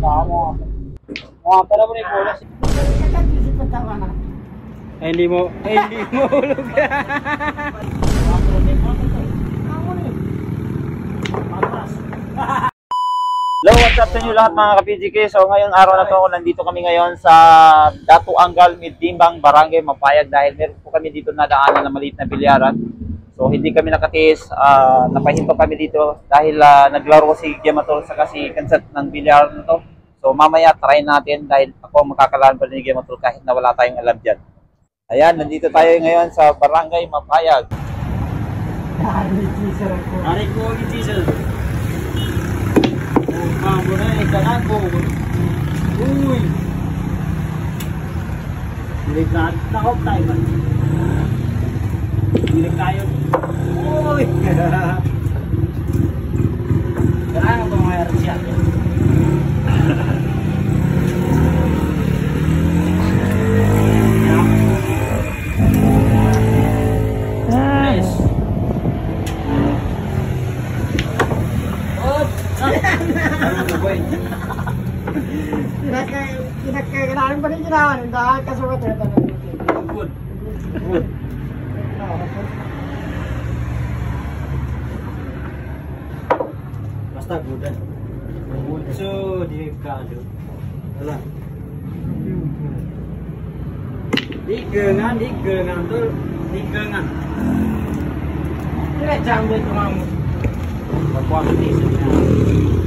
Hindi mo hulog. Hello, what's up sa inyo lahat mga ka-PGK? So ngayong araw na to, nandito kami ngayon sa Datu Angal, Midimbang, Barangay Mapayag dahil meron po kami dito nadaanan na maliit na bilyaran. So hindi kami nakatiis, napahinto kami dito dahil naglaro si Gematol sa kasi kansat ng bilyaran na to. So mamaya try natin dahil ako makakalaan pa rin ni Gematol kahit na wala tayong alam dyan. Ayan, nandito tayo ngayon sa Barangay Mapayag. Ari ko ni Jesus. Mambo na ikan ko. Uy. Bilik na takot tayo man. Bilik tayo. Uy. Kailangan ko mayroon siya. Kinakailangan pa rin ginawa dahil kasukat ito. Good. Basta good. Good. So, di kado. Wala. Di gengan tuh. Di gengan. Kira jambu itu kamu. Bapak ini sebenarnya.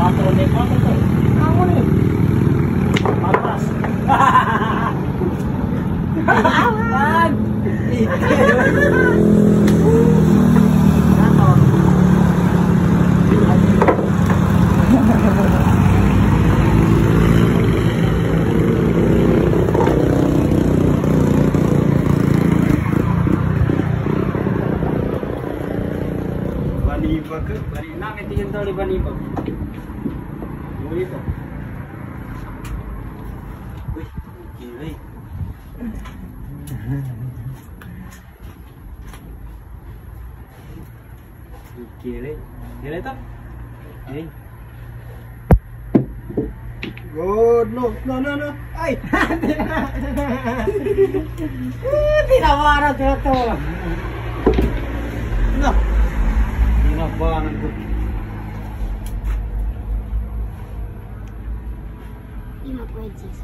Motor nih, motor tuh. Kamu nih. Panas. Aman. Bani bak, bani namin tingin daw ni bani bak. Dito. Uy, kiri. Kiri. Kiri to? Hey. Good. No. Ay. Tinawaran ko ito. No. Tinawaran ko. Ima puedes.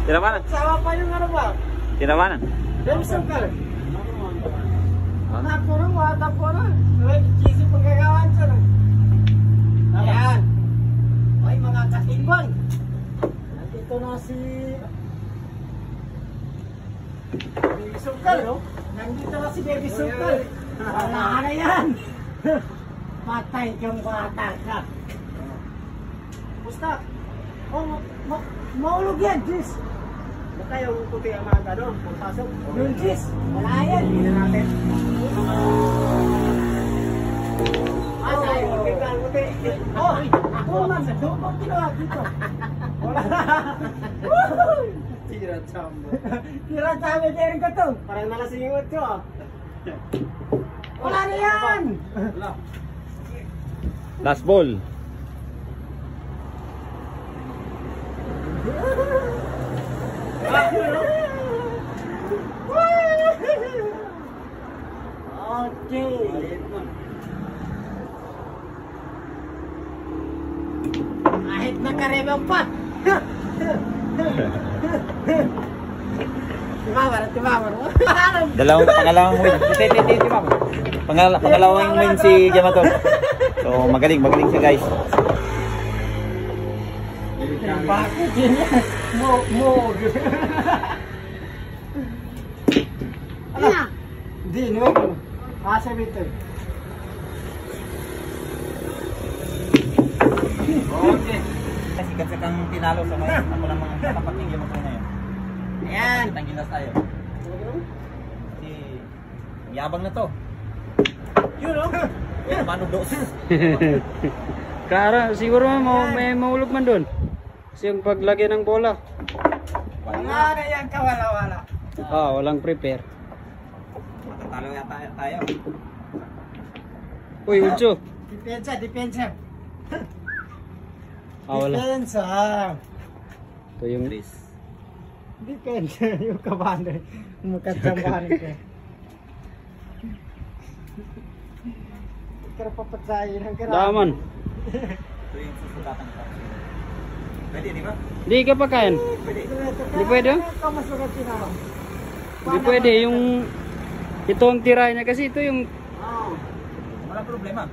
Tinamanan. Sama pa yung ano ba? Tinamanan. Demsong ka. Napurong, watapurong. Chisi pagkagawan siya. Ayan. Ay, mga katimbang. Nandito na si Baby Sungkal, no? Nandito na si Baby Sungkal. Wala na yan. Patay kang bata ka. Basta. Oh, maulog yan, Jis. Baka yung puti ang mga gano'n. Pagpasok. Yung Jis. Wala yan. Hindi na natin. Oh, ako man sa doon ang ginawa dito. Wala. Tira chamba. Tira chamba din ko to. Parang nalasingot ko. Wala na yan. Wala. Last ball. Okay. Kahit nakarebaw pa. Timawar. Pangalawang win. Timawar. Pangalawang win si Gematol. So magaling siya guys. Bakit yun yan? Mo. Ano? Hindi, no. Asa dito. Okay. Kasi kang tinalo sa mga ako ng mga katapating yung mga ngayon. Ayan. Tanggilas tayo. Yabang na to. Yun o. Eh, mano dos. Kara, siguro may mahulog man doon. Kasi yung paglagay ng bola. Wala na yan kawala-wala. Walang prepare. Matatalo yata tayo. Uy, Ucho. Depensa. Wala. Depensa. Ito yung... Depensa. Yung kabanda. Magkatsambahan ko. Kaya papatsayin ang karami. Daman. Ito yung susugatan ko. Pwede, di ba? Hindi ka pa kain. Pwede. Di pwede? Hindi pwede. Yung... Ito ang tira niya kasi ito yung... Walang problema.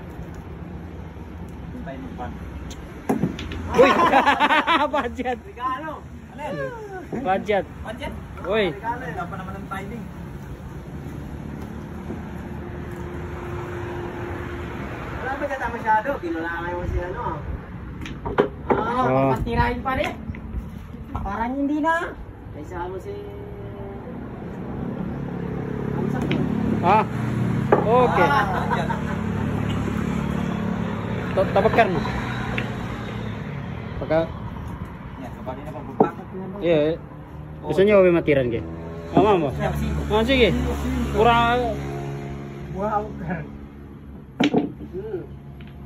Tayo ng pan. Uy! Budget! Regalo. Alin? Budget! Budget? Uy! Wala pa naman ang timing. Wala ba gata masyado? Kinulangan mo si ano. Oo. Matirahin pa rin. Parang hindi na. Kaysa mo si... Amsak mo. Okay. Yan. Tabakar mo. Pagka... Yan, kabali na pagbupak. Iya. Gusto niyo ba matiran kayo? Mo. Sige. Kurang... Wow.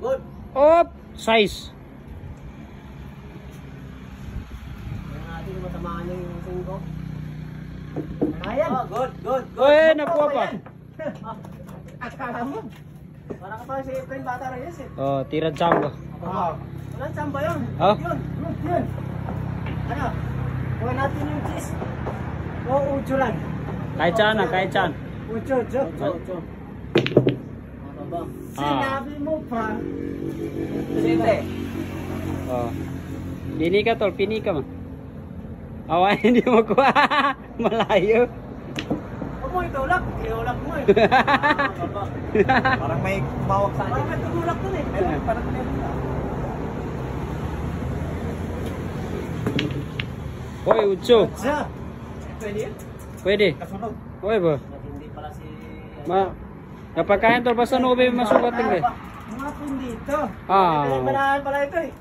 Good. Op! Size. Yung natin matamaan yung singko. Ayan. Good. Uy, nakuha pa. Akala mo. Para ka pa si Efren Bata Reyes eh. Tirad samba. Walang samba yun. Yun. Ano? Kuha natin yung cheese. Ucho lang. Kahit saan. Ucho. Sinabi mo pa. Siyempre. Pini ka tol, pini ka man. Awan, hindi mo kuha. Malayo. Huwag mo itulak. Iulak mo eh. Parang may kumawak sa Parang akin. may tumulak dun eh. Parang meron na. Hoy, Ucho. Pwede yun? Pwede. Kasunog. Hoy ba? Hindi pala si... Kapag kain tol, basta no ba masukat ng Mga pin dito. Ah. Banahan pala ito eh.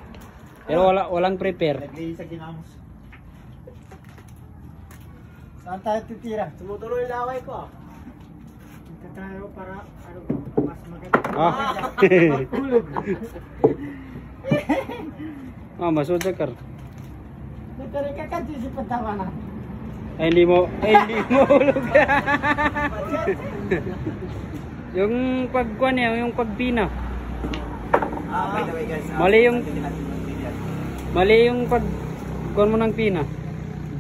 Pero walang prepare. Naglihis sa ginamos. Saan tayo titira? Tumutuloy yung laway ko ah. Dito tayo para ano, mas maganda. Magkulog. Masud sa kar. Nagkaroon ka kasi si Patawa na. Hindi mo hulog. Yung pagkuan niya, yung pagpina. By the way guys. Mali yung pagkuan mo ng pina.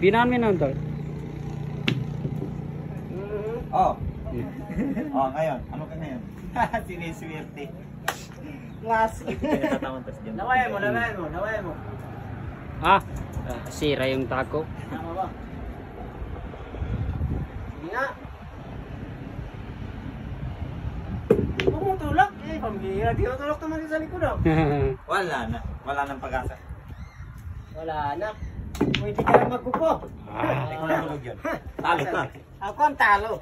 Pinaan mo na tol. Ngayon. Ano ka ngayon? Siniswerte. Last. Nawayan mo. Sira yung tako. Tama ba? Sige nga. Huwag mo tulak. Pambihira. Di ko tulak naman sa likod ah. Wala nang pag-asa. Wala na. Pwede ka lang magkupo. Ikaw lang tulog yun. Talo na. Ako ang talo.